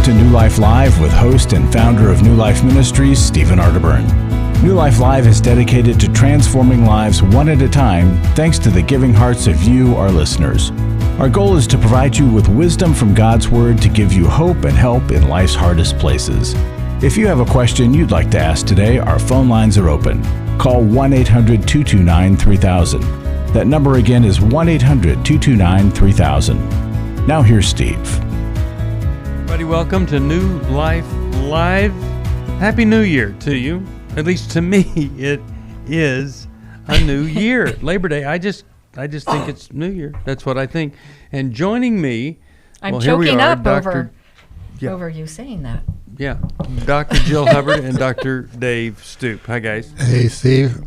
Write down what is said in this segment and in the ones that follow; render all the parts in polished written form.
to New Life Live with host and founder of New Life Ministries, Stephen Arterburn. New Life Live is dedicated to transforming lives one at a time, thanks to the giving hearts of you, our listeners. Our goal is to provide you with wisdom from God's Word to give you hope and help in life's hardest places. If you have a question you'd like to ask today, our phone lines are open. Call 1-800-229-3000. That number again is 1-800-229-3000. Now here's Steve. Everybody, welcome to New Life Live. Happy New Year to you. At least to me, it is a new year. Labor Day. I just think it's New Year. That's what I think. And joining me, I'm choking up over you saying that. Yeah, Dr. Jill Hubbard and Dr. Dave Stoop. Hi, guys. Hey, Steve.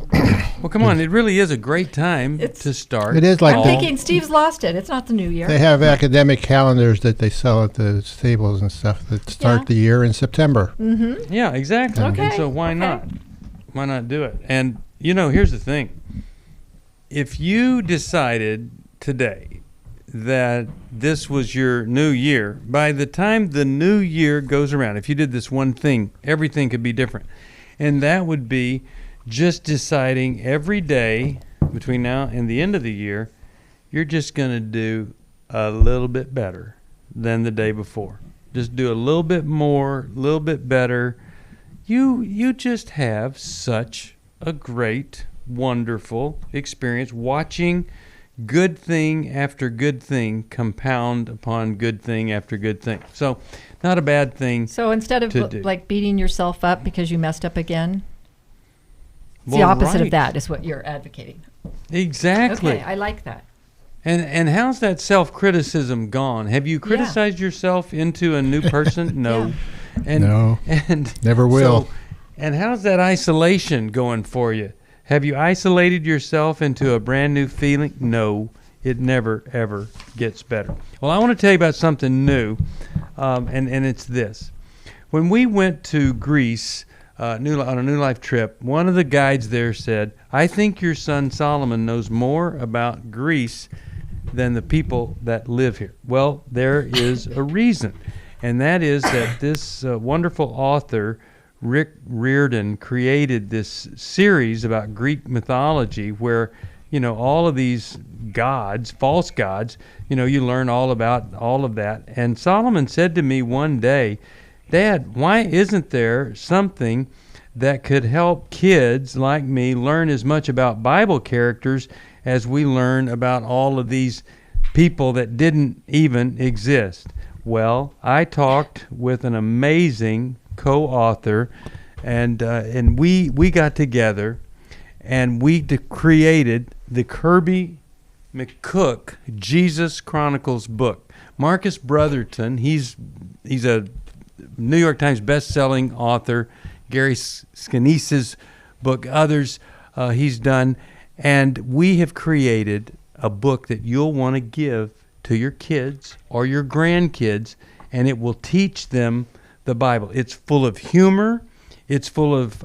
Well, come on. It really is a great time to start. It is like I'm thinking Steve's lost it. It's not the new year. They have academic calendars that they sell at the stables and stuff that start the year in September. Mm-hmm. Yeah, exactly. Okay. And so why not? Why not do it? And, here's the thing. If you decided today that this was your new year, by the time the new year goes around, if you did this one thing, everything could be different. And that would be just deciding every day between now and the end of the year, you're just going to do a little bit better than the day before. Just do a little bit more, a little bit better. You just have such a great, wonderful experience watching good thing after good thing compound upon good thing after good thing. So not a bad thing. So instead of do. like beating yourself up because you messed up again, it's the opposite of that is what you're advocating. Exactly. Okay, I like that. And how's that self-criticism gone? Have you criticized yourself into a new person? No. No. And never will. So, and how's that isolation going for you? Have you isolated yourself into a brand new feeling? No, it never, ever gets better. Well, I want to tell you about something new, and it's this. When we went to Greece on a New Life trip, one of the guides there said, I think your son Solomon knows more about Greece than the people that live here. Well, there is a reason, and that is that this wonderful author, Rick Riordan, created this series about Greek mythology where, all of these gods, false gods, you learn all about all of that. And Solomon said to me one day, Dad, why isn't there something that could help kids like me learn as much about Bible characters as we learn about all of these people that didn't even exist? Well, I talked with an amazing co-author, and we got together, and we created the Kirby McCook Jesus Chronicles book. Marcus Brotherton, he's a New York Times best-selling author. Gary Skenese's book, others he's done, and we have created a book that you'll want to give to your kids or your grandkids, and it will teach them the Bible. It's full of humor, it's full of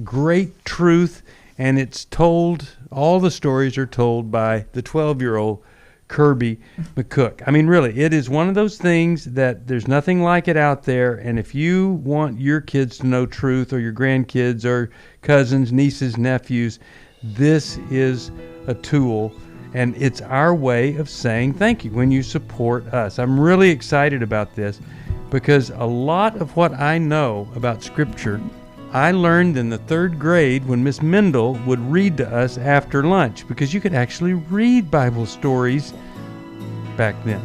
great truth, and it's told, all the stories are told by the 12-year-old Kirby McCook. I mean, really, it is one of those things that there's nothing like it out there, and if you want your kids to know truth, or your grandkids, or cousins, nieces, nephews, this is a tool, and it's our way of saying thank you when you support us. I'm really excited about this, because a lot of what I know about Scripture, I learned in the 3rd grade when Miss Mendel would read to us after lunch, because you could actually read Bible stories back then.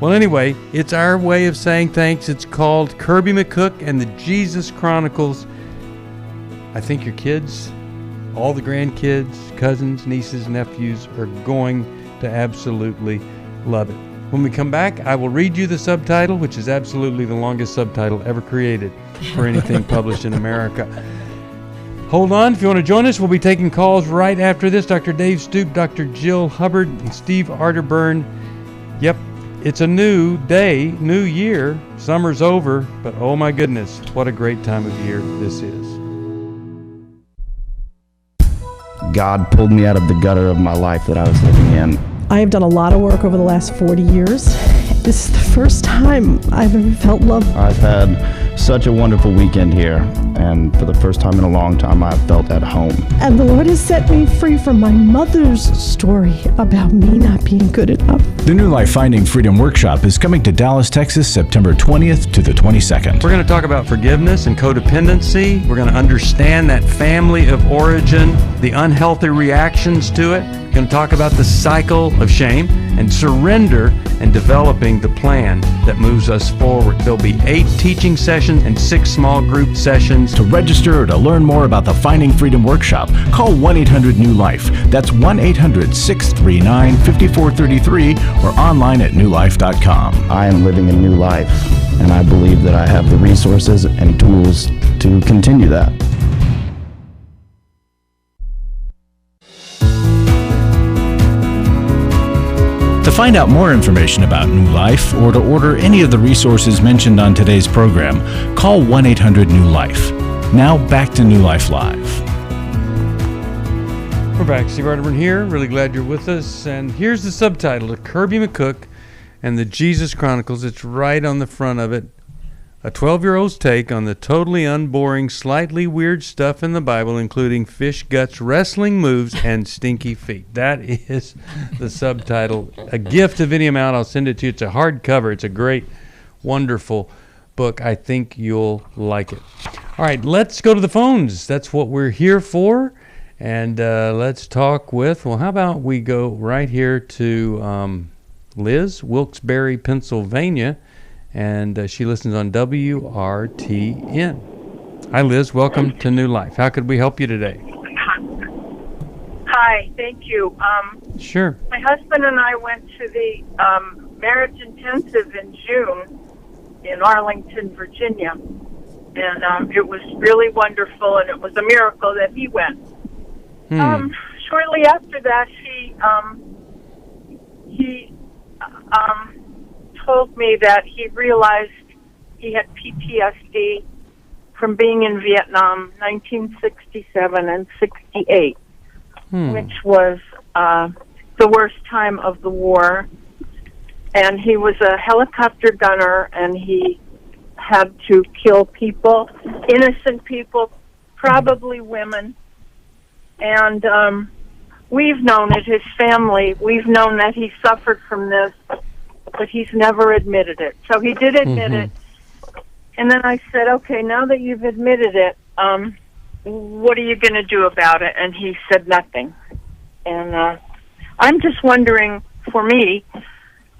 Well, anyway, it's our way of saying thanks. It's called Kirby McCook and the Jesus Chronicles. I think your kids, all the grandkids, cousins, nieces, nephews are going to absolutely love it. When we come back, I will read you the subtitle, which is absolutely the longest subtitle ever created for anything published in America. Hold on. If you want to join us, we'll be taking calls right after this. Dr. Dave Stoop, Dr. Jill Hubbard, and Steve Arterburn. Yep, it's a new day, new year. Summer's over, but oh my goodness, what a great time of year this is. God pulled me out of the gutter of my life that I was living in. I have done a lot of work over the last 40 years, This is the first time I've ever felt love. I've had such a wonderful weekend here, and for the first time in a long time, I've felt at home. And the Lord has set me free from my mother's story about me not being good enough. The New Life Finding Freedom Workshop is coming to Dallas, Texas, September 20th to the 22nd. We're going to talk about forgiveness and codependency. We're going to understand that family of origin, the unhealthy reactions to it. We're going to talk about the cycle of shame and surrender and developing the plan that moves us forward. There'll be 8 teaching sessions and 6 small group sessions. To register or to learn more about the Finding Freedom Workshop, call 1-800-NEW-LIFE. That's 1-800-639-5433 or online at newlife.com. I am living a new life, and I believe that I have the resources and tools to continue that. To find out more information about New Life or to order any of the resources mentioned on today's program, call 1-800-NEW-LIFE. Now back to New Life Live. We're back. Steve Arterburn here. Really glad you're with us. And here's the subtitle of Kirby McCook and the Jesus Chronicles. It's right on the front of it. A 12-year-old's take on the totally unboring, slightly weird stuff in the Bible, including fish guts, wrestling moves, and stinky feet. That is the subtitle. A gift of any amount. I'll send it to you. It's a hardcover. It's a great, wonderful book. I think you'll like it. All right, let's go to the phones. That's what we're here for. And let's talk with, well, how about we go right here to Liz, Wilkes-Barre, Pennsylvania. And she listens on WRTN. Hi, Liz. Welcome to New Life. How could we help you today? Hi. Thank you. Sure. My husband and I went to the marriage intensive in June in Arlington, Virginia. And it was really wonderful, and it was a miracle that he went. Shortly after that, he told me that he realized he had PTSD from being in Vietnam, 1967 and 68, which was the worst time of the war. And he was a helicopter gunner, and he had to kill people, innocent people, probably women. And we've known it, his family, we've known that he suffered from this, but he's never admitted it. So he did admit it. And then I said, okay, now that you've admitted it, what are you going to do about it? And he said nothing. And I'm just wondering, for me,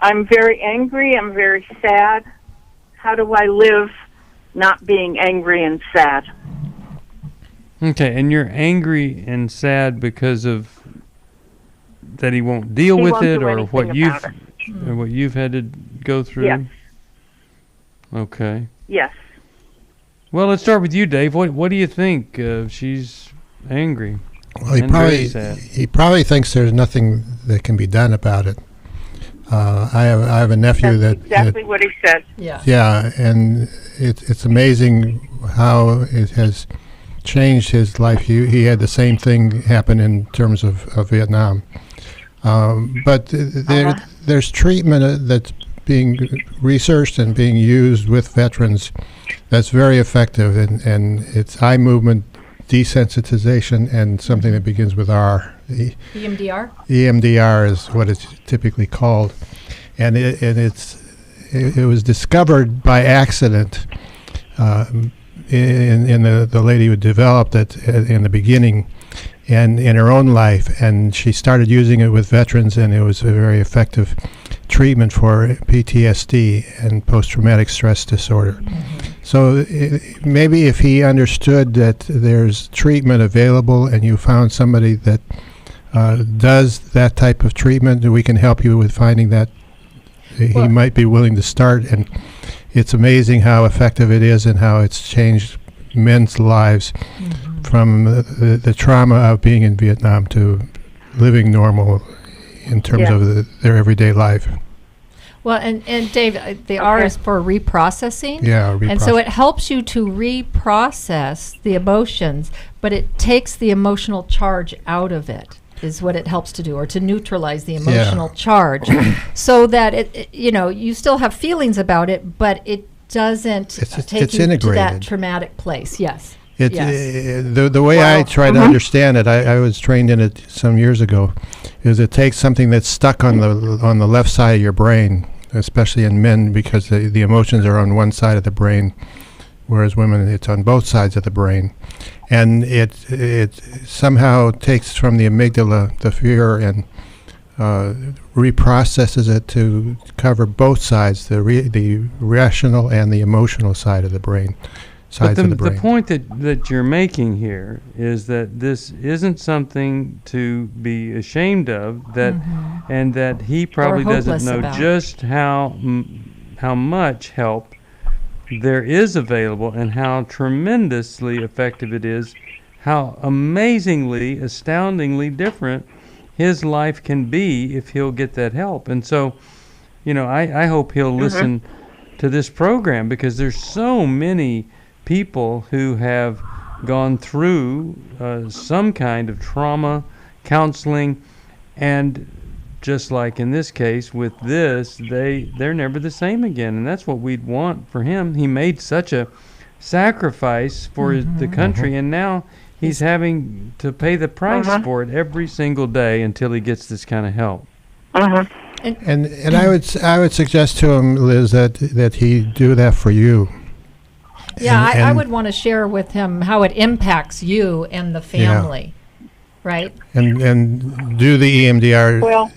I'm very angry, I'm very sad. How do I live not being angry and sad? Okay, and you're angry and sad because of that he won't deal with it, or what you've had to go through? Yes. Okay. Yes. Well, let's start with you, Dave. What do you think? She's angry. Well, he probably thinks there's nothing that can be done about it. I have a nephew That's exactly what he said. Yeah. Yeah, and it's amazing how it has changed his life. He had the same thing happen in terms of Vietnam. But there's treatment that's being researched and being used with veterans that's very effective, and it's eye movement desensitization and something that begins with R. EMDR? EMDR is what it's typically called. And it was discovered by accident in the lady who developed it in the beginning and in her own life, and she started using it with veterans, and it was a very effective treatment for PTSD and post-traumatic stress disorder. So maybe if he understood that there's treatment available and you found somebody that does that type of treatment, we can help you with finding that, he might be willing to start. And it's amazing how effective it is and how it's changed men's lives from the trauma of being in Vietnam to living normal in terms of their everyday life. Well, and Dave, the R is for reprocessing. Yeah, and so it helps you to reprocess the emotions, but it takes the emotional charge out of it. is what it helps to do, or to neutralize the emotional charge, so that you still have feelings about it, but it doesn't take it's you integrated to that traumatic place. Yes. The way I try to understand it, I was trained in it some years ago, is it takes something that's stuck on the left side of your brain, especially in men, because the emotions are on one side of the brain, whereas women, it's on both sides of the brain. And it somehow takes from the amygdala the fear and reprocesses it to cover both sides, the rational and the emotional side of the brain. But the point that you're making here is that this isn't something to be ashamed of, and that he probably doesn't know just how much help there is available, and how tremendously effective it is, how amazingly, astoundingly different his life can be if he'll get that help. And so, I hope he'll listen to this program, because there's so many people who have gone through some kind of trauma counseling, and just like in this case with this, they're never the same again. And that's what we'd want for him. He made such a sacrifice for the country, and now he's having to pay the price for it every single day until he gets this kind of help. And I would suggest to him, Liz, that he do that for you. Yeah, I would want to share with him how it impacts you and the family, right? And do the EMDR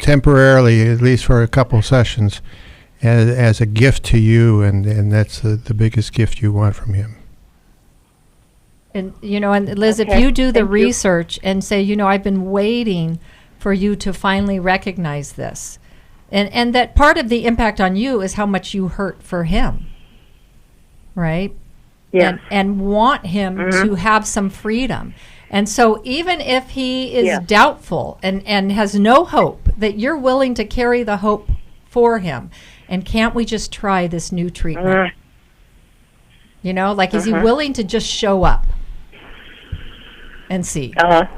temporarily, at least for a couple sessions, as a gift to you, and that's the biggest gift you want from him. And and Liz, if you do the research and say, I've been waiting for you to finally recognize this, and that part of the impact on you is how much you hurt for him. Right? Yeah. And want him to have some freedom. And so even if he is doubtful and has no hope, that you're willing to carry the hope for him. And can't we just try this new treatment? Is he willing to just show up and see? And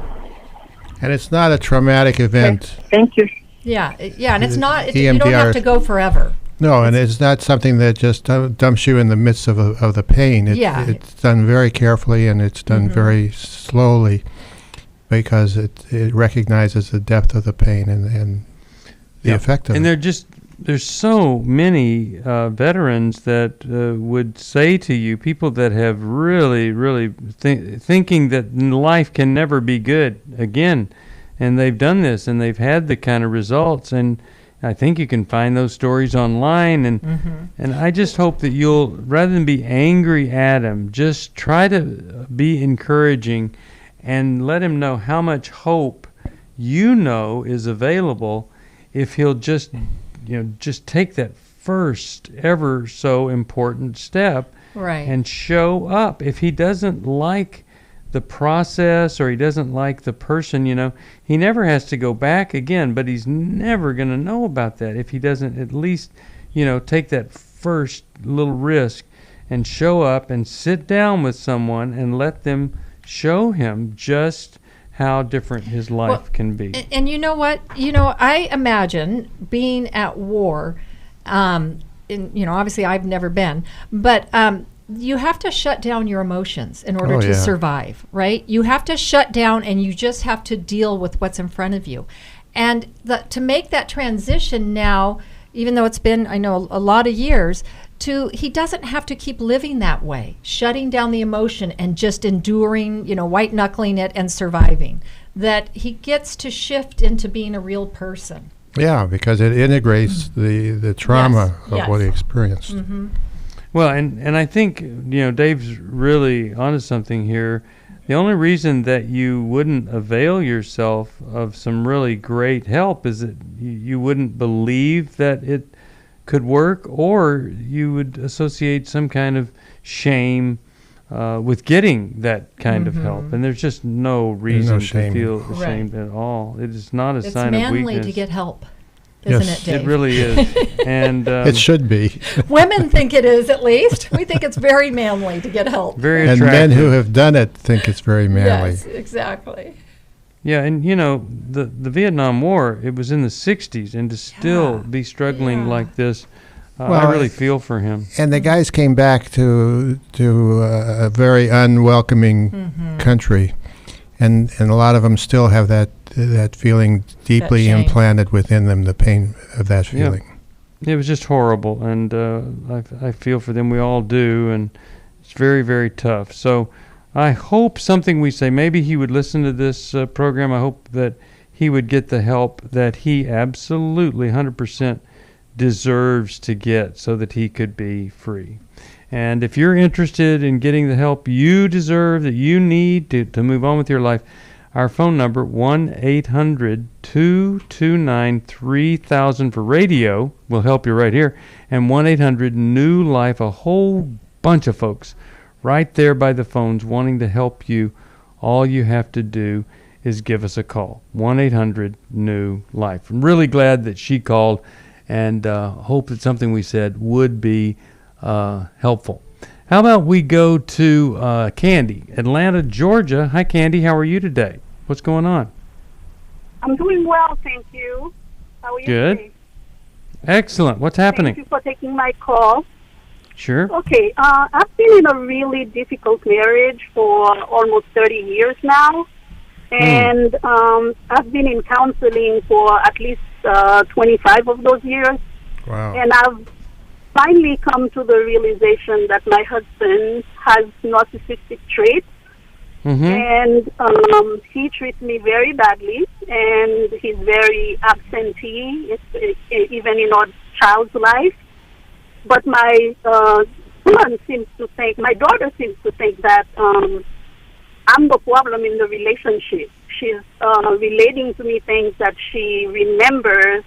it's not a traumatic event. Thank you. Yeah, and it's not, you don't have to go forever. No, and it's not something that just dumps you in the midst of the pain. It's done very carefully, and it's done very slowly, because it recognizes the depth of the pain and the effect of it. And there's so many veterans that would say to you, people that have really thinking that life can never be good again, and they've done this, and they've had the kind of results, and I think you can find those stories online, and I just hope that you'll, rather than be angry at him, just try to be encouraging and let him know how much hope is available if he'll just take that first ever so important step, and show up. If he doesn't like the process, or he doesn't like the person, he never has to go back again, but he's never going to know about that if he doesn't at least, take that first little risk and show up and sit down with someone and let them show him just how different his life can be. And you know what? I imagine being at war, obviously I've never been, but you have to shut down your emotions in order to survive, right? You have to shut down, and you just have to deal with what's in front of you. And to make that transition now, even though it's been, I know, a lot of years, he doesn't have to keep living that way, shutting down the emotion and just enduring, white knuckling it and surviving. That he gets to shift into being a real person. Yeah, because it integrates the trauma of what he experienced. Well, and I think, Dave's really onto something here. The only reason that you wouldn't avail yourself of some really great help is that you wouldn't believe that it could work, or you would associate some kind of shame with getting that kind of help. And there's just no reason to feel ashamed at all. It is not a sign of weakness. It's manly to get help. Isn't it, Dave? It really is. And it should be. Women think it is, at least. We think it's very manly to get help. Very attractive. And men who have done it think it's very manly. Yes, exactly. Yeah, and the Vietnam War, it was in the 60s, and to still be struggling like this, I really feel for him. And the guys came back to a very unwelcoming country, and a lot of them still have that feeling deeply implanted within them, the pain of that feeling. It was just horrible, and I feel for them. We all do, and it's very, very tough. So I hope something we say, maybe he would listen to this program. I hope that he would get the help that he absolutely 100% deserves to get so that he could be free. And if you're interested in getting the help you deserve, that you need to move on with your life, our phone number, 1-800-229-3000 for radio, will help you right here, and 1-800-NEW-LIFE, a whole bunch of folks right there by the phones wanting to help you. All you have to do is give us a call, 1-800-NEW-LIFE. I'm really glad that she called, and hope that something we said would be helpful. How about we go to Candy, Atlanta, Georgia. Hi, Candy. How are you today? What's going on? I'm doing well, thank you. How are you today? Excellent. What's happening? Thank you for taking my call. Sure. Okay, I've been in a really difficult marriage for almost 30 years now. And I've been in counseling for at least 25 of those years. Wow. And I've finally come to the realization that my husband has narcissistic traits. And he treats me very badly, and he's very absentee, even in our child's life. But my daughter seems to think that I'm the problem in the relationship. She's relating to me things that she remembers,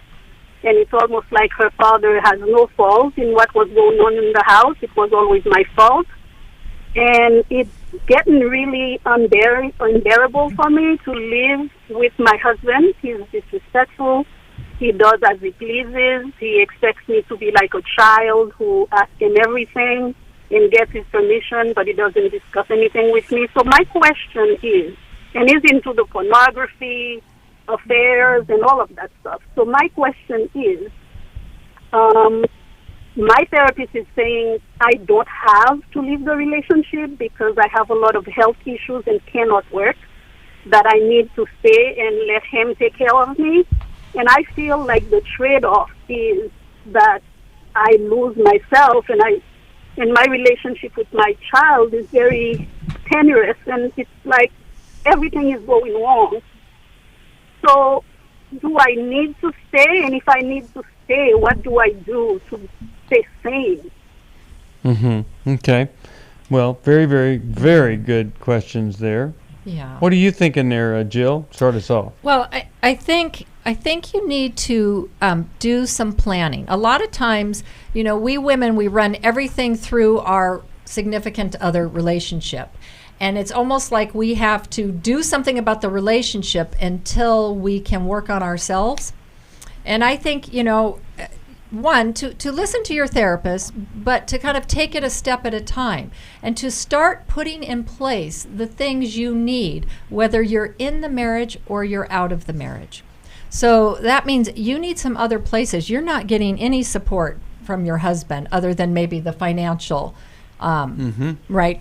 and it's almost like her father has no fault in what was going on in the house. It was always my fault. And it's getting really unbearable for me to live with my husband. He's disrespectful. He does as he pleases. He expects me to be like a child who asks him everything and gets his permission, but he doesn't discuss anything with me. So my question is, and he's into the pornography, affairs, and all of that stuff. So my question is, my therapist is saying I don't have to leave the relationship because I have a lot of health issues and cannot work, that I need to stay and let him take care of me. And I feel like the trade-off is that I lose myself, and my relationship with my child is very tenuous, and it's like everything is going wrong. So do I need to stay? And if I need to stay, what do I do to stay sane? Okay. Well, very, very, very good questions there. Yeah. What are you thinking there, Jill? Start us off. Well, I think you need to do some planning. A lot of times, we women, we run everything through our significant other relationship. And it's almost like we have to do something about the relationship until we can work on ourselves. And I think, one, to listen to your therapist, but to kind of take it a step at a time and to start putting in place the things you need, whether you're in the marriage or you're out of the marriage. So that means you need some other places. You're not getting any support from your husband other than maybe the financial, right?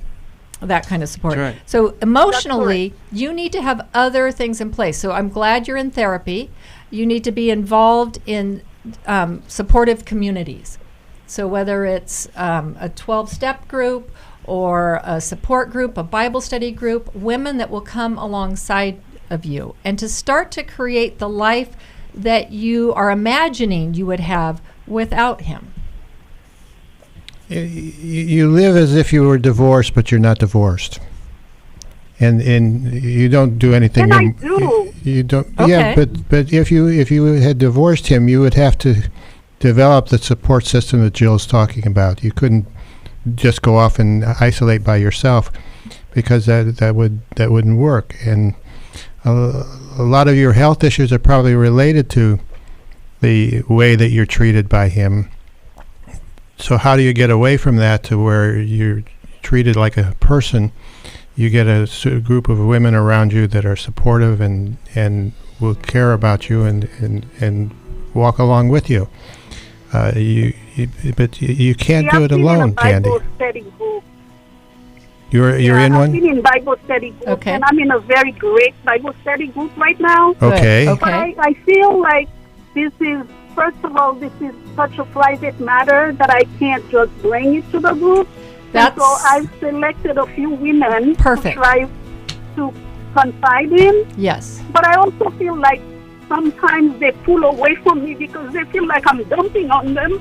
That kind of support. Right. So emotionally, you need to have other things in place. So I'm glad you're in therapy. You need to be involved in supportive communities. So whether it's a 12-step group or a support group, a Bible study group, women that will come alongside of you, and to start to create the life that you are imagining you would have without him. You live as if you were divorced, but you're not divorced, and you don't do anything. And I do. You don't. Okay. Yeah, but if you had divorced him, you would have to develop the support system that Jill's talking about. You couldn't just go off and isolate by yourself, because that wouldn't work. And a lot of your health issues are probably related to the way that you're treated by him. So how do you get away from that to where you're treated like a person you get a group of women around you that are supportive and will care about you and walk along with you. But you can't do it alone, Candy. You're in one? I've been in Bible study group, Okay. and I'm in a very great Bible study group right now. Okay. Good. But I feel like this is, first of all, this is such a private matter that I can't just bring it to the group. And so I've selected a few women Perfect. to try to confide in. Yes. But I also feel like sometimes they pull away from me because they feel like I'm dumping on them.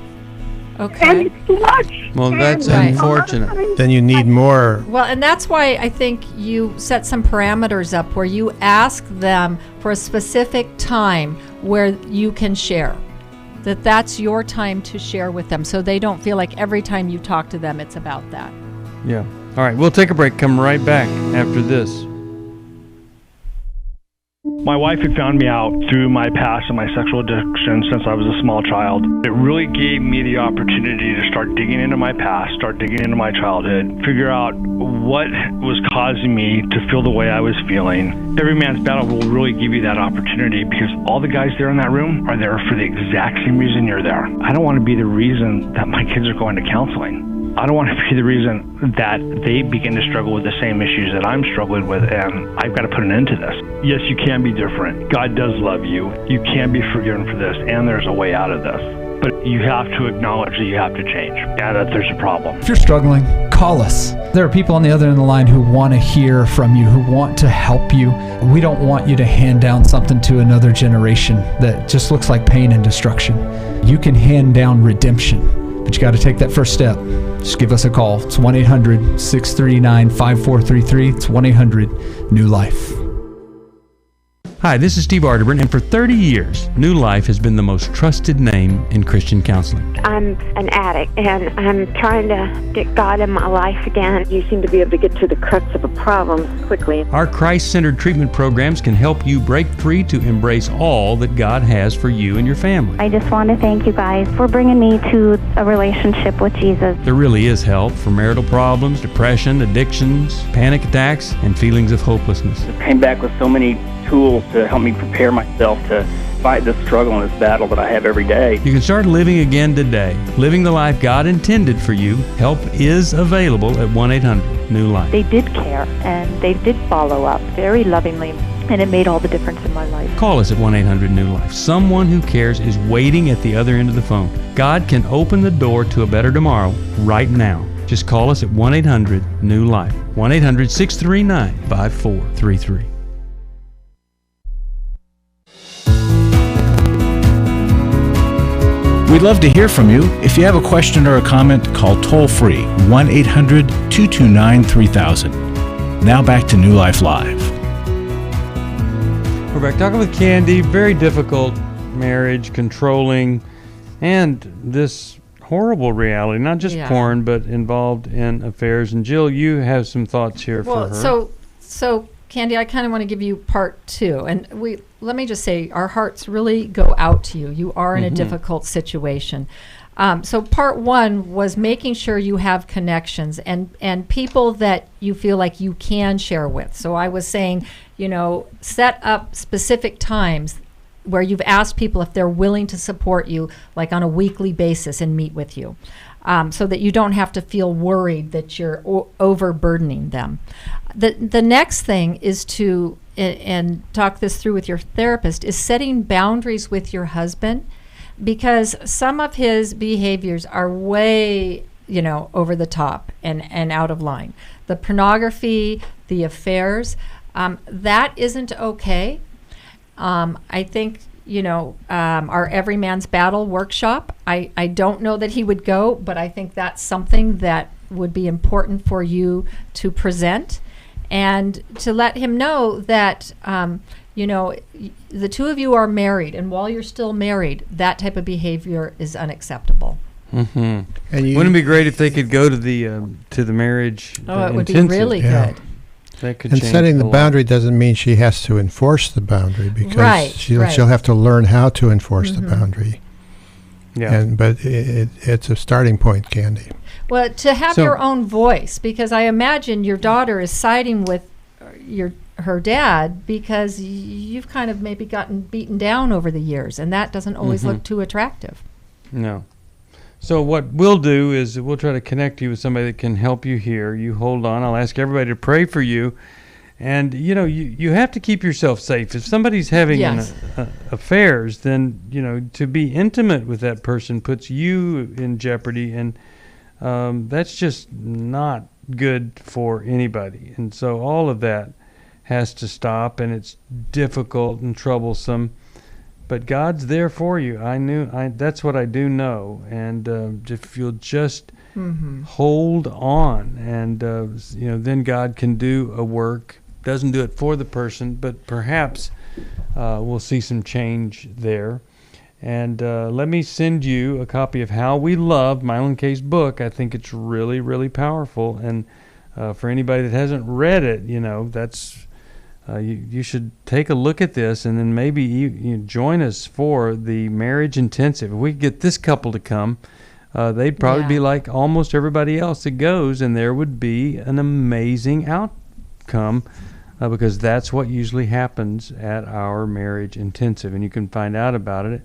Okay. And it's too much. Well, And that's a lot of unfortunate. times Then you need more. Well, and that's why I think you set some parameters up where you ask them for a specific time where you can share. That's your time to share with them, so they don't feel like every time you talk to them it's about that. Yeah. All right, we'll take a break. Come right back after this. My wife had found me out through my past and my sexual addiction since I was a small child. It really gave me the opportunity to start digging into my past, start digging into my childhood, figure out what was causing me to feel the way I was feeling. Every Man's Battle will really give you that opportunity because all the guys there in that room are there for the exact same reason you're there. I don't want to be the reason that my kids are going to counseling. I don't want to be the reason that they begin to struggle with the same issues that I'm struggling with, and I've got to put an end to this. Yes, you can be different. God does love you. You can be forgiven for this, and there's a way out of this. But you have to acknowledge that you have to change, and that there's a problem. If you're struggling, call us. There are people on the other end of the line who want to hear from you, who want to help you. We don't want you to hand down something to another generation that just looks like pain and destruction. You can hand down redemption, but you got to take that first step. Just give us a call. It's 1-800-639-5433. It's 1-800-NEW-LIFE. Hi, this is Steve Arterburn, and for 30 years, New Life has been the most trusted name in Christian counseling. I'm an addict, and I'm trying to get God in my life again. You seem to be able to get to the crux of a problem quickly. Our Christ-centered treatment programs can help you break free to embrace all that God has for you and your family. I just want to thank you guys for bringing me to a relationship with Jesus. There really is help for marital problems, depression, addictions, panic attacks, and feelings of hopelessness. I came back with so many tools to help me prepare myself to fight this struggle and this battle that I have every day. You can start living again today, living the life God intended for you. Help is available at 1-800-NEW-LIFE. They did care, and they did follow up very lovingly, and it made all the difference in my life. Call us at 1-800-NEW-LIFE. Someone who cares is waiting at the other end of the phone. God can open the door to a better tomorrow right now. Just call us at 1-800-NEW-LIFE. 1-800-639-5433. We'd love to hear from you. If you have a question or a comment, call toll-free 1-800-229-3000. Now back to New Life Live. We're back talking with Candy. Very difficult marriage, controlling, and this horrible reality, not just porn, but involved in affairs. And Jill, you have some thoughts here for her. So Candy, I kind of want to give you part two. And let me just say, our hearts really go out to you. You are in a difficult situation. So part one was making sure you have connections and people that you feel like you can share with. So I was saying, set up specific times where you've asked people if they're willing to support you, like on a weekly basis, and meet with you, so that you don't have to feel worried that you're overburdening them. The next thing is to, and talk this through with your therapist, is setting boundaries with your husband, because some of his behaviors are way, over the top and out of line. The pornography, the affairs, that isn't okay. I think, our Every Man's Battle workshop, I don't know that he would go, but I think that's something that would be important for you to present and to let him know that, the two of you are married, and while you're still married, that type of behavior is unacceptable. Mm-hmm. And wouldn't it be great if they could go to the marriage? Oh, it would be really good. That could and change setting the a lot. boundary doesn't mean she has to enforce the boundary, because she'll have to learn how to enforce the boundary. Yeah. But it's a starting point, Candy. Well, to have your own voice, because I imagine your daughter is siding with her dad because you've kind of maybe gotten beaten down over the years, and that doesn't always look too attractive. No. So what we'll do is we'll try to connect you with somebody that can help you here. You hold on. I'll ask everybody to pray for you. And, you have to keep yourself safe. If somebody's having affairs, then, to be intimate with that person puts you in jeopardy. And that's just not good for anybody. And so all of that has to stop, and it's difficult and troublesome. But God's there for you. That's what I do know. And if you'll just hold on, and then God can do a work. Doesn't do it for the person, but perhaps we'll see some change there. And let me send you a copy of How We Love, Mylon K's book. I think it's really, really powerful. And for anybody that hasn't read it, that's you should take a look at this, and then maybe you join us for the marriage intensive. If we could get this couple to come, they'd probably be like almost everybody else that goes, and there would be an amazing outcome. Because that's what usually happens at our marriage intensive. And you can find out about it at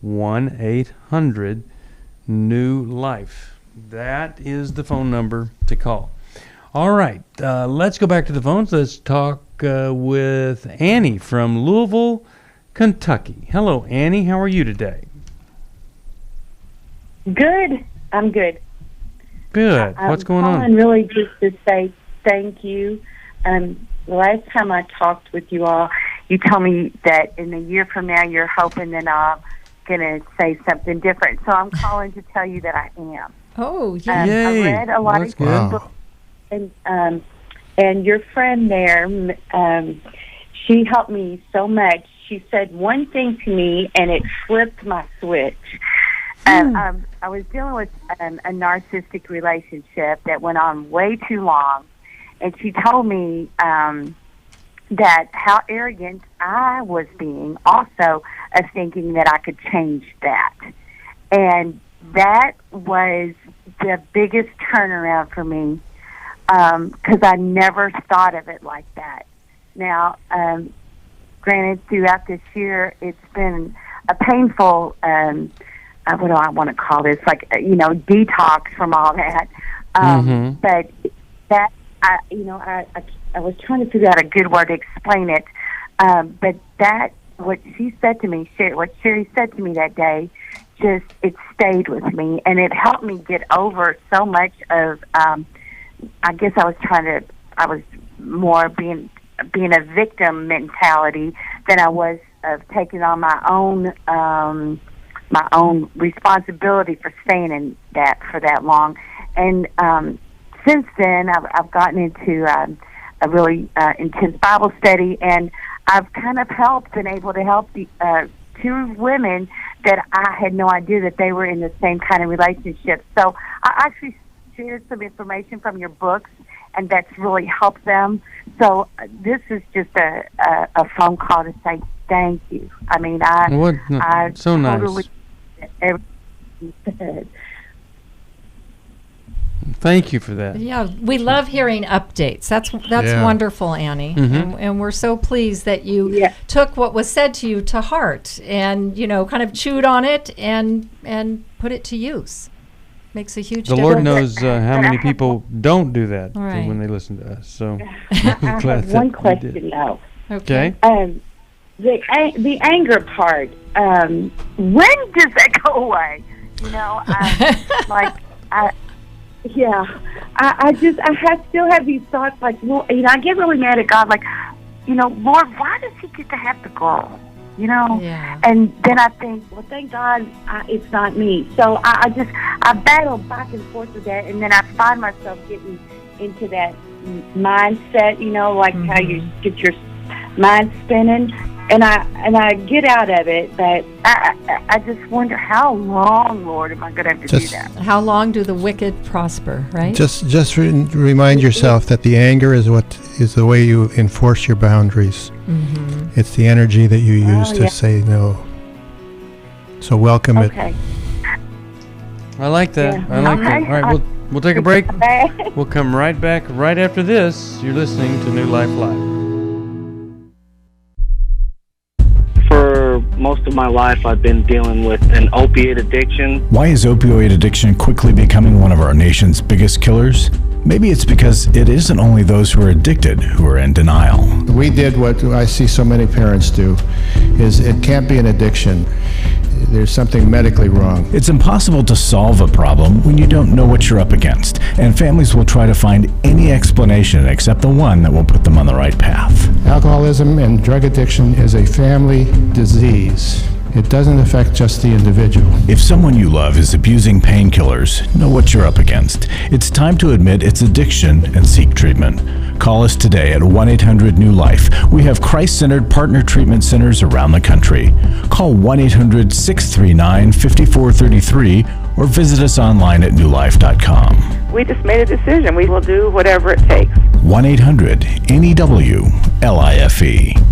1-800-NEW-LIFE. That is the phone number to call. All right, let's go back to the phones. Let's talk with Annie from Louisville, Kentucky. Hello, Annie. How are you today? Good. I'm good. Good. What's going on? I'm really just to say thank you. The last time I talked with you all, you told me that in a year from now you're hoping that I'm going to say something different. So I'm calling to tell you that I am. Oh, yeah. I read a lot of good books. And your friend there, she helped me so much. She said one thing to me, and it flipped my switch. I was dealing with a narcissistic relationship that went on way too long. And she told me that how arrogant I was being, also of thinking that I could change that. And that was the biggest turnaround for me, because I never thought of it like that. Now, granted, throughout this year, it's been a painful, what do I want to call this, detox from all that. But that, I was trying to figure out a good word to explain it, but what she said to me, what Sherry said to me that day, it stayed with me, and it helped me get over so much of, I guess I was more being a victim mentality than I was of taking on my own responsibility for staying in that for that long. And since then, I've gotten into a really intense Bible study, and I've kind of been able to help the two women that I had no idea that they were in the same kind of relationship. So I actually shared some information from your books, and that's really helped them. So this is just a phone call to say thank you. I mean, I so totally nice. Thank you for that. Yeah, we love hearing updates. That's wonderful, Annie. And we're so pleased that you took what was said to you to heart and, kind of chewed on it and put it to use. Makes a huge difference. The Lord knows how many people don't do that when they listen to us. So I have one question, though. Okay. The anger part, when does that go away? I still have these thoughts I get really mad at God, Lord, why does he get to have the goal? Yeah. And then I think, well, thank God it's not me. So I battle back and forth with that, and then I find myself getting into that mindset, how you get your mind spinning, and I get out of it, but I just wonder how long, Lord, am I going to have to do that? How long do the wicked prosper, right? Just remind yourself that the anger is the way you enforce your boundaries. It's the energy that you use to say no. So welcome it. Okay. I like that. Yeah. I like that. Okay. All right, we'll take a break. Okay. We'll come right back right after this. You're listening to New Life Live. For most of my life, I've been dealing with an opiate addiction. Why is opioid addiction quickly becoming one of our nation's biggest killers? Maybe it's because it isn't only those who are addicted who are in denial. We did what I see so many parents do, is it can't be an addiction. There's something medically wrong. It's impossible to solve a problem when you don't know what you're up against, and families will try to find any explanation except the one that will put them on the right path. Alcoholism and drug addiction is a family disease. It doesn't affect just the individual. If someone you love is abusing painkillers, know what you're up against. It's time to admit it's addiction and seek treatment. Call us today at 1-800-NEW-LIFE. We have Christ-centered partner treatment centers around the country. Call 1-800-639-5433 or visit us online at newlife.com. We just made a decision. We will do whatever it takes. 1-800-NEW-LIFE.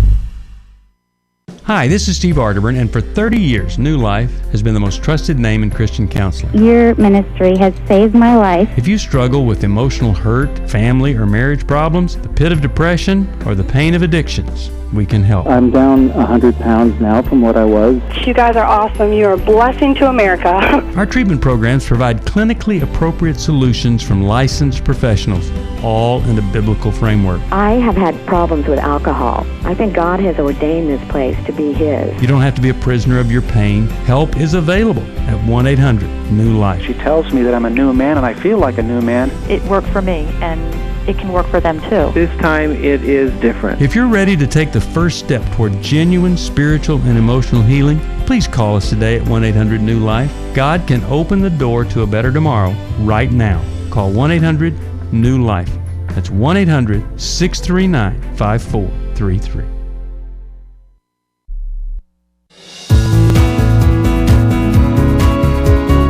Hi, this is Steve Arterburn, and for 30 years, New Life has been the most trusted name in Christian counseling. Your ministry has saved my life. If you struggle with emotional hurt, family or marriage problems, the pit of depression, or the pain of addictions, we can help. I'm down 100 pounds now from what I was. You guys are awesome. You're a blessing to America. Our treatment programs provide clinically appropriate solutions from licensed professionals, all in a biblical framework. I have had problems with alcohol. I think God has ordained this place to be His. You don't have to be a prisoner of your pain. Help is available at 1-800-NEW-LIFE. She tells me that I'm a new man, and I feel like a new man. It worked for me, and it can work for them too. This time it is different. If you're ready to take the first step toward genuine spiritual and emotional healing, please call us today at 1-800-NEW-LIFE. God can open the door to a better tomorrow right now. Call 1-800-NEW-LIFE. That's 1-800-639-5433.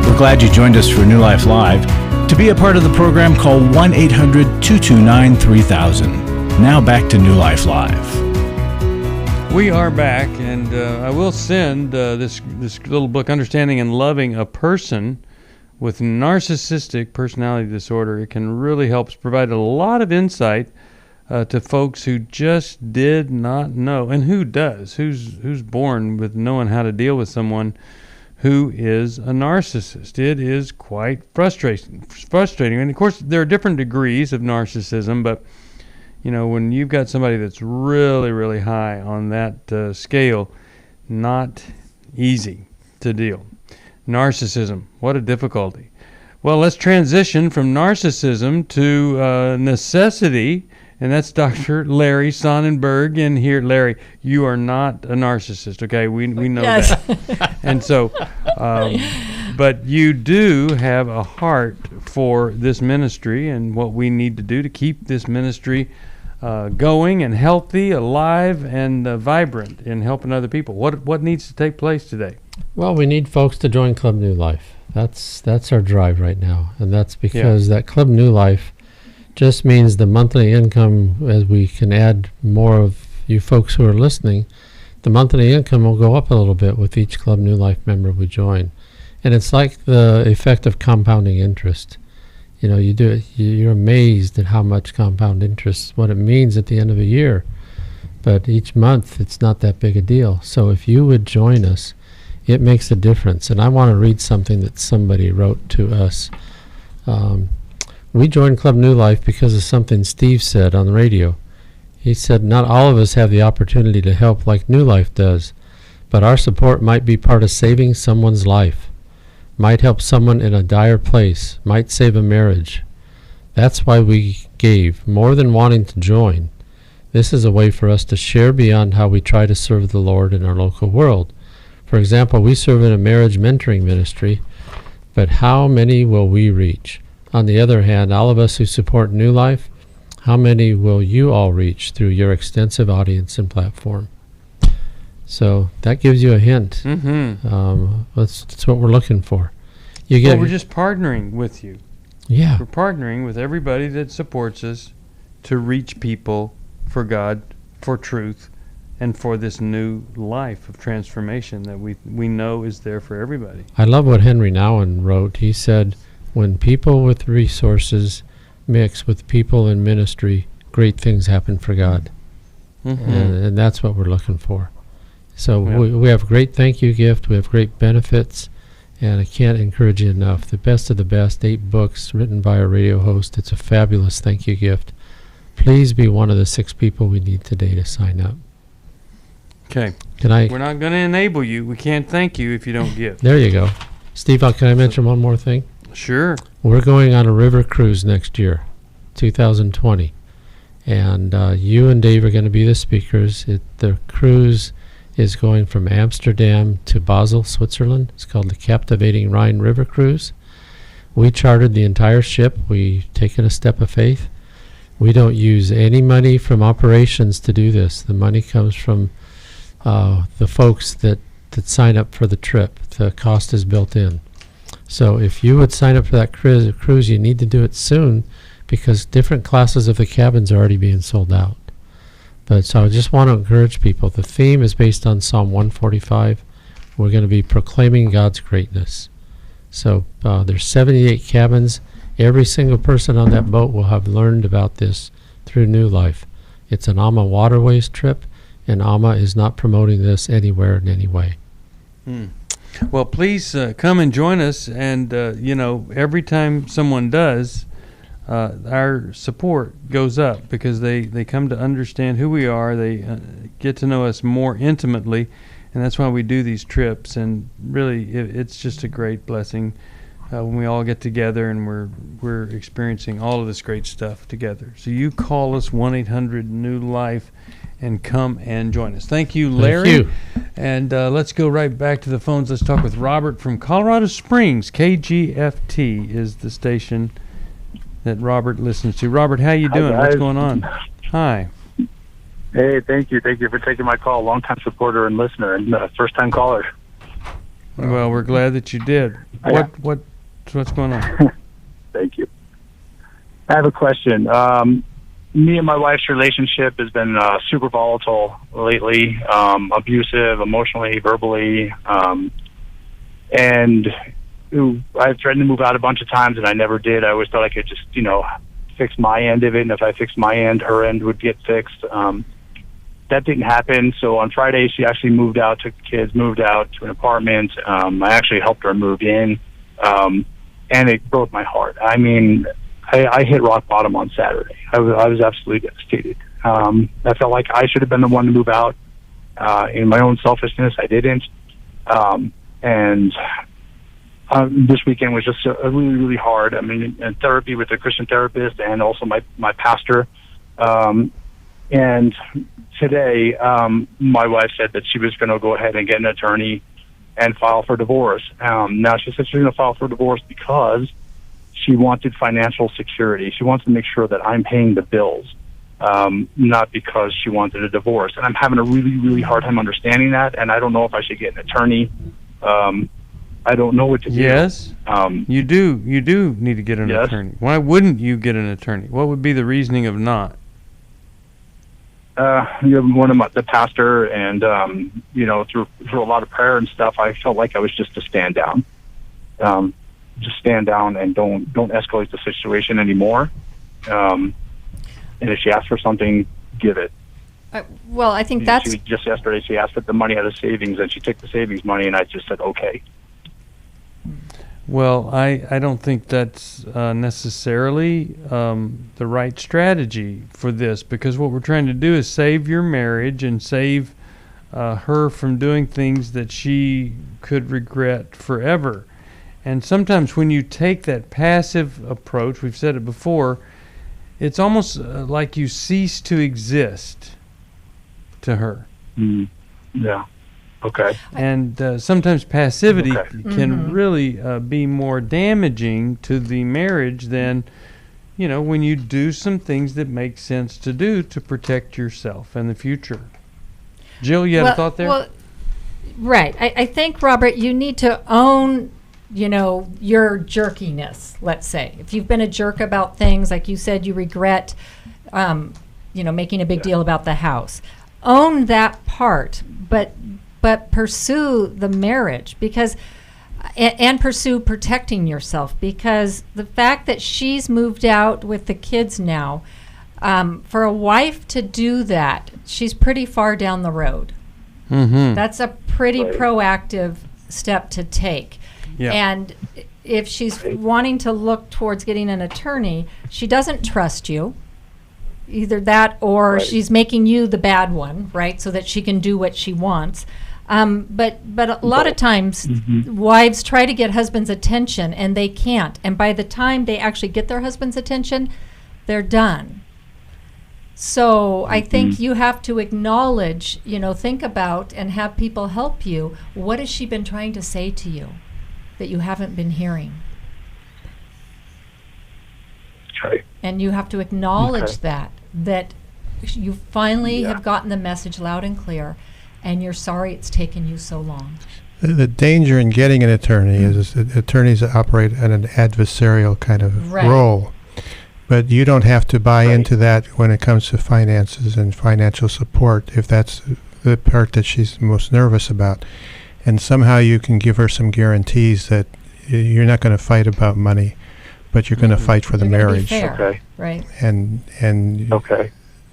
We're glad you joined us for New Life Live. To be a part of the program, call 1-800-229-3000. Now back to New Life Live. We are back, and I will send this little book, Understanding and Loving a Person with Narcissistic Personality Disorder. It can really help provide a lot of insight to folks who just did not know, and who does, who's born with knowing how to deal with someone who is a narcissist. It is quite frustrating. And of course, there are different degrees of narcissism, but you know, when you've got somebody that's really, really high on that scale, not easy to deal. Narcissism, what a difficulty. Well, let's transition from narcissism to necessity, and that's Dr. Larry Sonnenberg in here. Larry, you are not a narcissist, okay? We know Yes. that. And so, but you do have a heart for this ministry and what we need to do to keep this ministry going and healthy, alive, and vibrant in helping other people. What needs to take place today? Well, we need folks to join Club New Life. That's our drive right now, and that's because that Club New Life just means the monthly income, as we can add more of you folks who are listening, the monthly income will go up a little bit with each Club New Life member we join. And it's like the effect of compounding interest. You know, you do it, you're amazed at how much compound interest, what it means at the end of a year. But each month, it's not that big a deal. So if you would join us, it makes a difference. And I want to read something that somebody wrote to us. We joined Club New Life because of something Steve said on the radio. He said, not all of us have the opportunity to help like New Life does, but our support might be part of saving someone's life, might help someone in a dire place, might save a marriage. That's why we gave, more than wanting to join. This is a way for us to share beyond how we try to serve the Lord in our local world. For example, we serve in a marriage mentoring ministry, but how many will we reach? On the other hand, all of us who support New Life, how many will you all reach through your extensive audience and platform? So that gives you a hint. Mm-hmm. That's what we're looking for. We're just partnering with you. Yeah. We're partnering with everybody that supports us to reach people for God, for truth, and for this new life of transformation that we know is there for everybody. I love what Henry Nouwen wrote. He said, when people with resources mix with people in ministry, great things happen for God. Mm-hmm. And that's what we're looking for. So we have a great thank you gift. We have great benefits. And I can't encourage you enough. The best of the best, 8 books written by a radio host. It's a fabulous thank you gift. Please be one of the 6 people we need today to sign up. Okay. We're not going to enable you. We can't thank you if you don't give. There you go. Steve, can I mention one more thing? Sure. We're going on a river cruise next year, 2020. And you and Dave are going to be the speakers. The cruise is going from Amsterdam to Basel, Switzerland. It's called the Captivating Rhine River Cruise. We chartered the entire ship. We've taken a step of faith. We don't use any money from operations to do this. The money comes from the folks that sign up for the trip. The cost is built in. So if you would sign up for that cruise, you need to do it soon because different classes of the cabins are already being sold out. But so I just want to encourage people. The theme is based on Psalm 145. We're going to be proclaiming God's greatness. So there's 78 cabins. Every single person on that boat will have learned about this through New Life. It's an AMA Waterways trip, and AMA is not promoting this anywhere in any way. Well, please come and join us. And, every time someone does, our support goes up because they come to understand who we are. They get to know us more intimately, and that's why we do these trips. And really, it's just a great blessing when we all get together and we're experiencing all of this great stuff together. So you call us 1-800-NEW-LIFE and come and join us. Thank you, Larry. Thank you. And let's go right back to the phones. Let's talk with Robert from Colorado Springs. KGFT is the station that Robert listens to. Robert, how you doing? What's going on? Hi. Hey, thank you. Thank you for taking my call. Long-time supporter and listener and first-time caller. Well, we're glad that you did. What's going on? Thank you. I have a question. Me and my wife's relationship has been super volatile lately, abusive, emotionally, verbally, and I've threatened to move out a bunch of times, and I never did. I always thought I could just, fix my end of it, and if I fixed my end, her end would get fixed. That didn't happen, so on Friday, she actually moved out, took the kids, moved out to an apartment. I actually helped her move in, and it broke my heart. I mean, I hit rock bottom on Saturday. I was absolutely devastated. I felt like I should have been the one to move out. In my own selfishness, I didn't. This weekend was just really, really hard. I mean, in therapy with a Christian therapist and also my pastor. And today, my wife said that she was going to go ahead and get an attorney and file for divorce. Now, she said she's going to file for divorce because she wanted financial security. She wants to make sure that I'm paying the bills, not because she wanted a divorce. And I'm having a really, really hard time understanding that, and I don't know if I should get an attorney. I don't know what to do. Yes, you do. You do need to get an attorney. Why wouldn't you get an attorney? What would be the reasoning of not? The pastor, and through a lot of prayer and stuff, I felt like I was just to stand down. Just stand down and don't escalate the situation anymore. And if she asks for something, give it. Well, I think that's... Just yesterday, she asked for the money out of savings, and she took the savings money, and I just said, okay. Well, I don't think that's necessarily the right strategy for this, because what we're trying to do is save your marriage and save her from doing things that she could regret forever. And sometimes when you take that passive approach, we've said it before, it's almost like you cease to exist to her. Yeah. Okay. And sometimes passivity can really be more damaging to the marriage than, when you do some things that make sense to do to protect yourself and the future. Jill, you have a thought there? Well, right. I think, Robert, you need to own your jerkiness, let's say. If you've been a jerk about things, like you said, you regret, making a big deal about the house. own that part, but pursue the marriage, because and pursue protecting yourself, because the fact that she's moved out with the kids now, for a wife to do that, she's pretty far down the road. Mm-hmm. That's a pretty proactive step to take. Yeah. And if she's wanting to look towards getting an attorney, she doesn't trust you. Either that, or she's making you the bad one, right? So that she can do what she wants. But a lot of times, wives try to get husbands' attention, and they can't. And by the time they actually get their husband's attention, they're done. So I think you have to acknowledge, think about and have people help you. What has she been trying to say to you that you haven't been hearing? Okay. And you have to acknowledge that you finally have gotten the message loud and clear, and you're sorry it's taken you so long. The danger in getting an attorney is that attorneys operate in an adversarial kind of role. But you don't have to buy into that when it comes to finances and financial support, if that's the part that she's most nervous about. And somehow you can give her some guarantees that you're not going to fight about money, but you're going to fight for the marriage. Fair. Okay. Right. And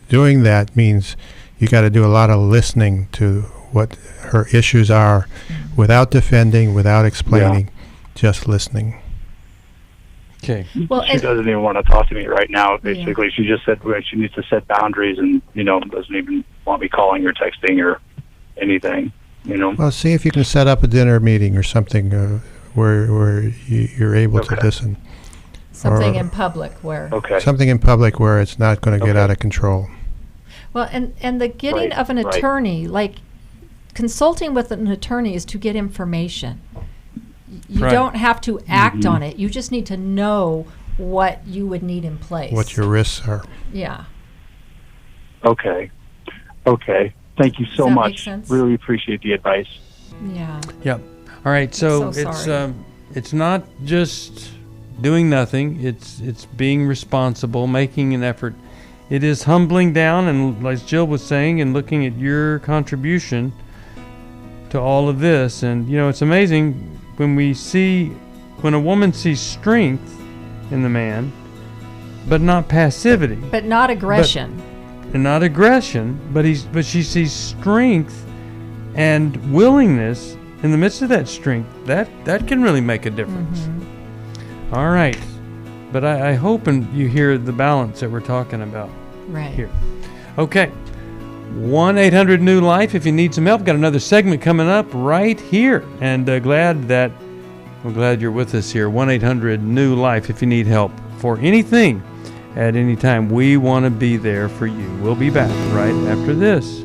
doing that means you got to do a lot of listening to what her issues are, without defending, without explaining, just listening. Okay. Well, she doesn't even want to talk to me right now. Basically, she just said she needs to set boundaries, and doesn't even want me calling or texting or anything. Well, see if you can set up a dinner meeting or something where you're able to listen. Something in public where. Something in public where it's not going to get out of control. Well, and the getting of an attorney, like consulting with an attorney, is to get information. You don't have to act on it. You just need to know what you would need in place. What your risks are. Yeah. Okay. Thank you so much. Really appreciate the advice. Yeah. Yep. All right. So sorry. It's not just doing nothing. It's being responsible, making an effort. It is humbling down, and like Jill was saying, and looking at your contribution to all of this. And it's amazing when a woman sees strength in the man, but not passivity, but not aggression, but she sees strength and willingness in the midst of that strength. That can really make a difference. All right, but I hope you hear the balance that we're talking about here. Okay. 1-800-NEW-LIFE if you need some help. Got another segment coming up right here, and I'm glad you're with us here. 1-800-NEW-LIFE if you need help for anything at any time. We want to be there for you. We'll be back right after this.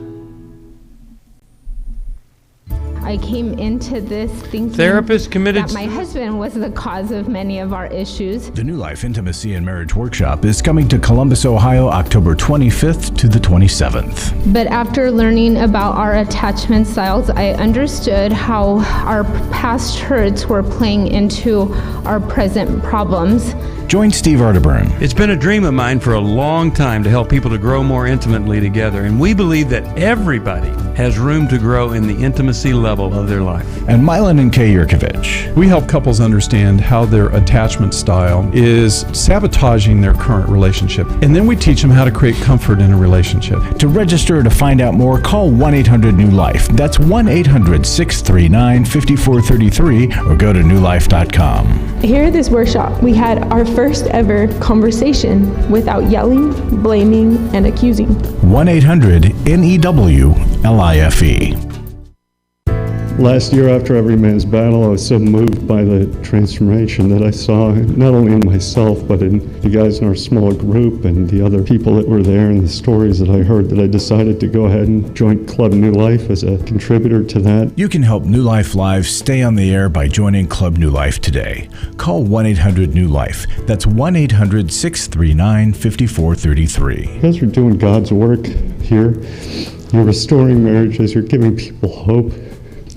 I came into this thinking Therapist committed that my husband was the cause of many of our issues. The New Life Intimacy and Marriage Workshop is coming to Columbus, Ohio, October 25th to the 27th. But after learning about our attachment styles, I understood how our past hurts were playing into our present problems. Join Steve Arterburn. It's been a dream of mine for a long time to help people to grow more intimately together, and we believe that everybody has room to grow in the intimacy level of their life. And Milan and Kay Yurkovich. We help couples understand how their attachment style is sabotaging their current relationship, and then we teach them how to create comfort in a relationship. To register or to find out more, call 1-800-NEW-LIFE. That's 1-800-639-5433, or go to newlife.com. Here at this workshop, we had our first ever conversation without yelling, blaming, and accusing. 1-800-NEW-LIFE. Last year, after Every Man's Battle, I was so moved by the transformation that I saw not only in myself, but in the guys in our small group and the other people that were there and the stories that I heard, that I decided to go ahead and join Club New Life as a contributor to that. You can help New Life Live stay on the air by joining Club New Life today. Call 1-800-NEW-LIFE. That's 1-800-639-5433. You guys are doing God's work here. You're restoring marriages. You're giving people hope.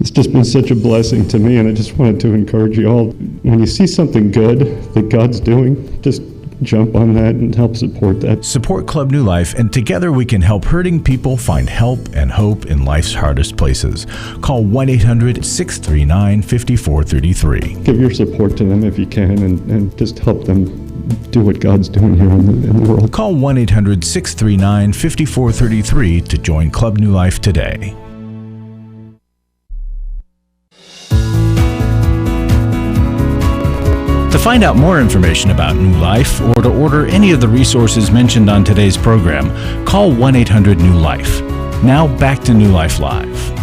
It's just been such a blessing to me, and I just wanted to encourage you all, when you see something good that God's doing, just jump on that and help support that. Support Club New Life, and together we can help hurting people find help and hope in life's hardest places. Call 1-800-639-5433. Give your support to them if you can, and just help them do what God's doing here in the world. Call 1-800-639-5433 to join Club New Life today. To find out more information about New Life or to order any of the resources mentioned on today's program, call 1-800-NEW-LIFE. Now back to New Life Live.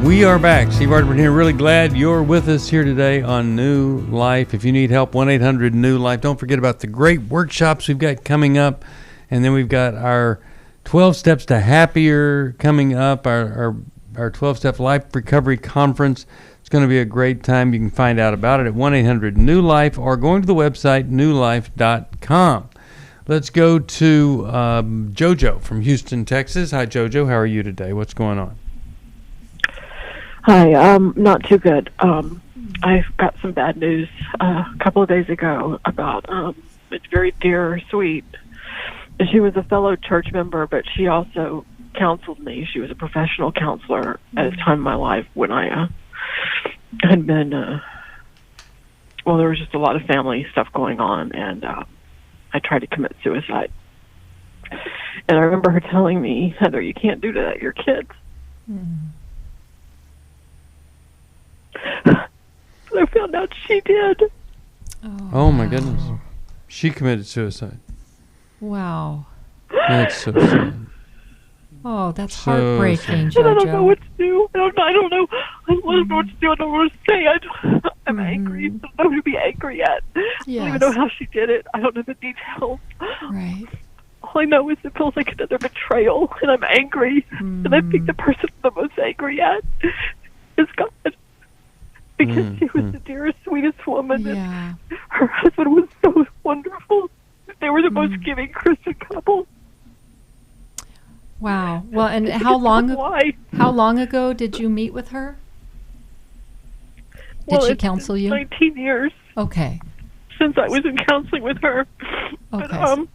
We are back. Steve Arterburn here. Really glad you're with us here today on New Life. If you need help, 1-800-NEW-LIFE. Don't forget about the great workshops we've got coming up. And then we've got our 12 Steps to Happier coming up, our 12-Step Life Recovery Conference. It's going to be a great time. You can find out about it at 1-800-NEW-LIFE or going to the website newlife.com. Let's go to JoJo from Houston, Texas. Hi, JoJo. How are you today? What's going on? Hi, not too good. I've got some bad news a couple of days ago about a very dear, sweet. She was a fellow church member, but she also counseled me. She was a professional counselor at a time in my life when I had been, there was just a lot of family stuff going on, and I tried to commit suicide. And I remember her telling me, Heather, you can't do that to your kids. I found out she did. Oh my goodness. She committed suicide. Wow. That's so sad. Oh, that's So heartbreaking, sad. JoJo. I don't know what to do. I don't know what to do. I don't know what to say. I'm angry. I don't know who to be angry at. I don't even know how she did it. I don't know the details. Right. All I know is it feels like another betrayal, and I'm angry. And I think the person I'm the most angry at is God. Because she was the dearest, sweetest woman. And her husband was so wonderful. They were the most giving Christian couple. Wow. Well, and how long ago did you meet with her? Did she counsel you? 19 years. Okay. Since I was in counseling with her. Okay. But,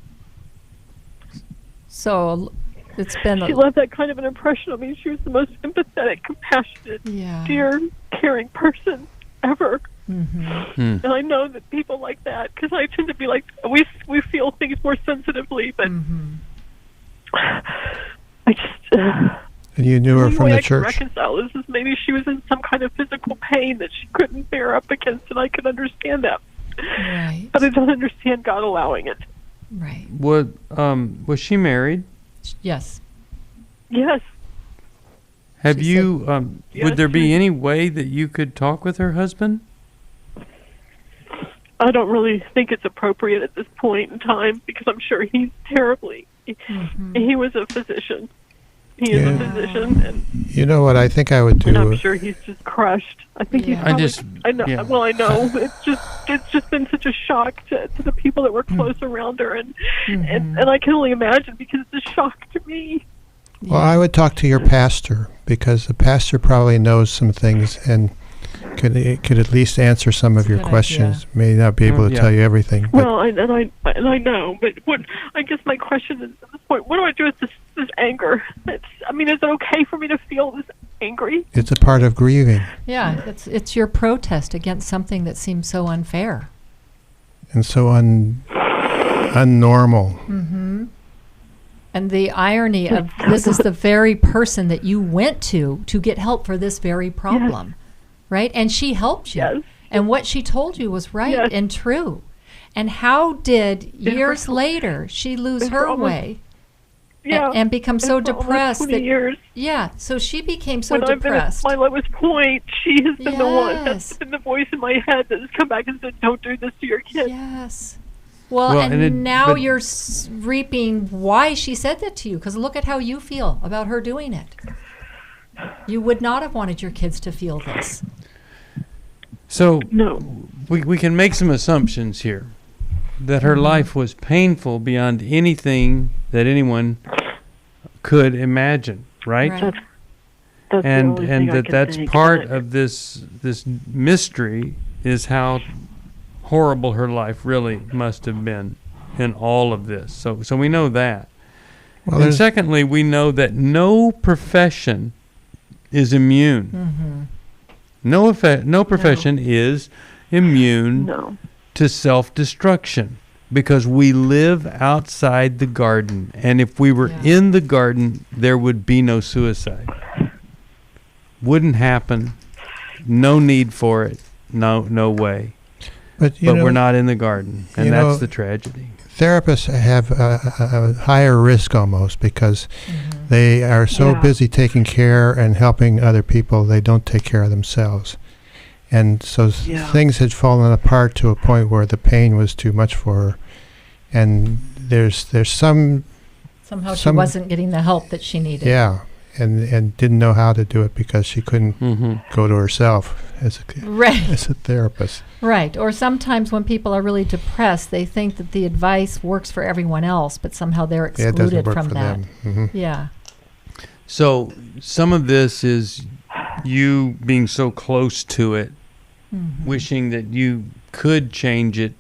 so it's been... She left that kind of an impression on me. She was the most empathetic, compassionate, dear, caring person ever. And I know that people like that, because I tend to be like, we feel things more sensitively, but I just... And you knew her from the church? The way I can reconcile this is maybe she was in some kind of physical pain that she couldn't bear up against, and I could understand that. Right. But I don't understand God allowing it. Right. Was she married? Yes. Yes. Have you, would there be any way that you could talk with her husband? I don't really think it's appropriate at this point in time, because I'm sure he's terribly... He was a physician. He is a physician. And you know what I think I would do? And I'm sure he's just crushed. I think he's probably... I know. Yeah. Well, I know. It's just been such a shock to the people that were close around her. And I can only imagine, because it's a shock to me. Well, I would talk to your pastor, because the pastor probably knows some things and could at least answer some of your questions. May not be able to tell you everything. Well, I know, but what I guess my question is at this point: what do I do with this anger? Is it okay for me to feel this angry? It's a part of grieving. Yeah, it's your protest against something that seems so unfair and so unnormal. And the irony of this is the very person that you went to get help for this very problem, right? And she helped you. Yes. And what she told you was right and true. And how did years later she lose her way and become so depressed? 20 years. Yeah, so she became so when depressed. I've been at my lowest point, she has been the one that's been the voice in my head that has come back and said, "Don't do this to your kids." Yes. Well, and now you're reaping why she said that to you, because look at how you feel about her doing it. You would not have wanted your kids to feel this. So we can make some assumptions here that her life was painful beyond anything that anyone could imagine, right? And that's part of this mystery, is how horrible her life really must have been in all of this. So we know that. Well, and secondly, we know that no profession is immune. Mm-hmm. No profession is immune to self-destruction, because we live outside the garden. And if we were in the garden, there would be no suicide. Wouldn't happen. No need for it. No way. But we're not in the garden, and that's the tragedy. Therapists have a higher risk almost, because they are so busy taking care and helping other people, they don't take care of themselves. And so things had fallen apart to a point where the pain was too much for her. And there's somehow she wasn't getting the help that she needed. Yeah. And didn't know how to do it because she couldn't go to herself as a therapist. Right. Or sometimes when people are really depressed, they think that the advice works for everyone else, but somehow they're excluded from that. Yeah. So some of this is you being so close to it, wishing that you could change it.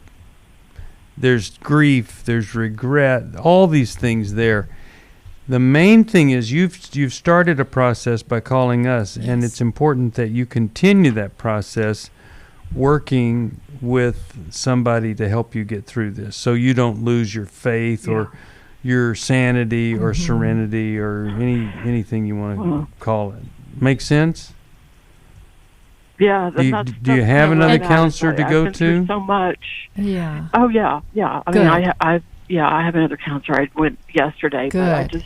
There's grief, there's regret, all these things there. The main thing is you've started a process by calling us, and it's important that you continue that process working with somebody to help you get through this, so you don't lose your faith or your sanity or serenity or anything you want to call it. Make sense? Yeah. Do you have another counselor to go to? So much. Yeah. Oh yeah. I mean, I have another counselor. I went yesterday. Good. But I just,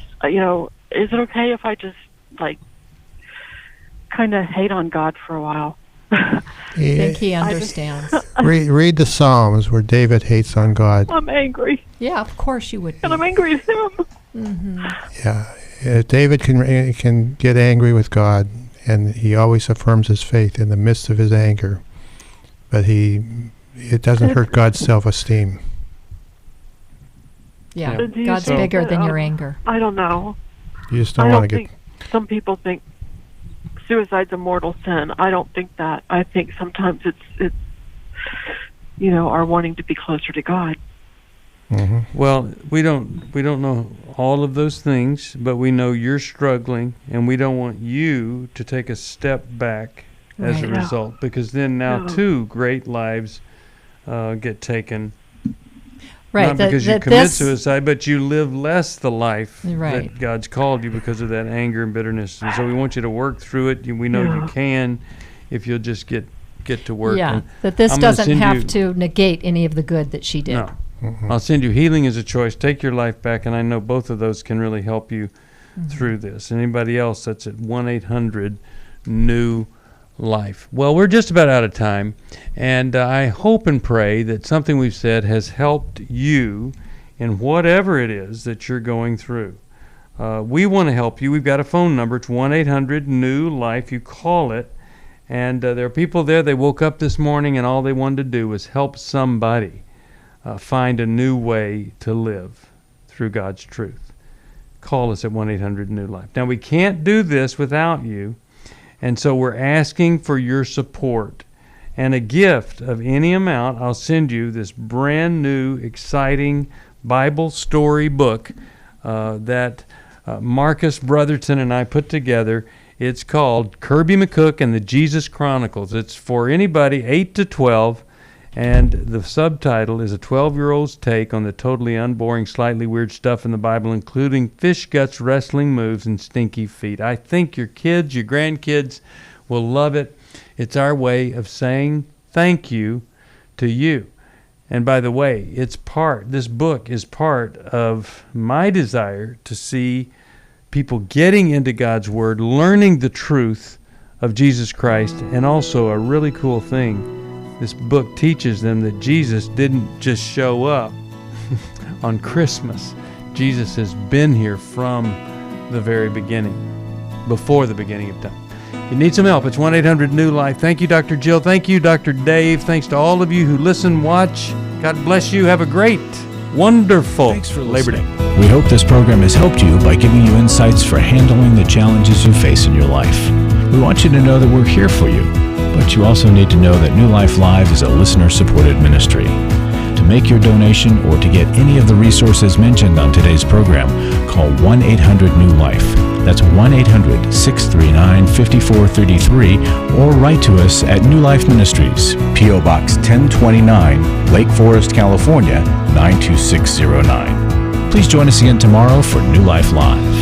is it okay if I just kind of hate on God for a while? I think he understands. Read the Psalms where David hates on God. I'm angry. Yeah, of course you would be. And I'm angry at him. Yeah. David can get angry with God, and he always affirms his faith in the midst of his anger. But it doesn't hurt God's self-esteem. Yeah, God's bigger than your anger. I don't know. You just don't want to get... Some people think suicide's a mortal sin. I don't think that. I think sometimes it's our wanting to be closer to God. Well, we don't know all of those things, but we know you're struggling, and we don't want you to take a step back as a result, because then now 2 great lives get taken. Right. Not because you commit suicide, but you live less the life that God's called you because of that anger and bitterness. And so we want you to work through it. We know you can if you'll just get to work. Yeah, that this doesn't have to negate any of the good that she did. No. I'll send you Healing is a Choice. Take Your Life Back, and I know both of those can really help you through this. Anybody else, that's at 1-800-NEW Life. Well, we're just about out of time, and I hope and pray that something we've said has helped you in whatever it is that you're going through. We want to help you. We've got a phone number. It's 1-800-NEW-LIFE. You call it, and there are people there. They woke up this morning, and all they wanted to do was help somebody find a new way to live through God's truth. Call us at 1-800-NEW-LIFE. Now, we can't do this without you. And so we're asking for your support. And a gift of any amount, I'll send you this brand new, exciting Bible story book that Marcus Brotherton and I put together. It's called Kirby McCook and the Jesus Chronicles. It's for anybody 8 to 12. And the subtitle is a 12-year-old's take on the totally unboring, slightly weird stuff in the Bible, including fish guts, wrestling moves, and stinky feet. I think your kids, your grandkids will love it. It's our way of saying thank you to you. And by the way, this book is part of my desire to see people getting into God's Word, learning the truth of Jesus Christ, and also a really cool thing. This book teaches them that Jesus didn't just show up on Christmas. Jesus has been here from the very beginning, before the beginning of time. If you need some help, it's 1-800-NEW-LIFE. Thank you, Dr. Jill. Thank you, Dr. Dave. Thanks to all of you who listen, watch. God bless you. Have a great, wonderful Labor Day. We hope this program has helped you by giving you insights for handling the challenges you face in your life. We want you to know that we're here for you. But you also need to know that New Life Live is a listener-supported ministry. To make your donation or to get any of the resources mentioned on today's program, call 1-800-NEW-LIFE. That's 1-800-639-5433, or write to us at New Life Ministries, P.O. Box 1029, Lake Forest, California, 92609. Please join us again tomorrow for New Life Live.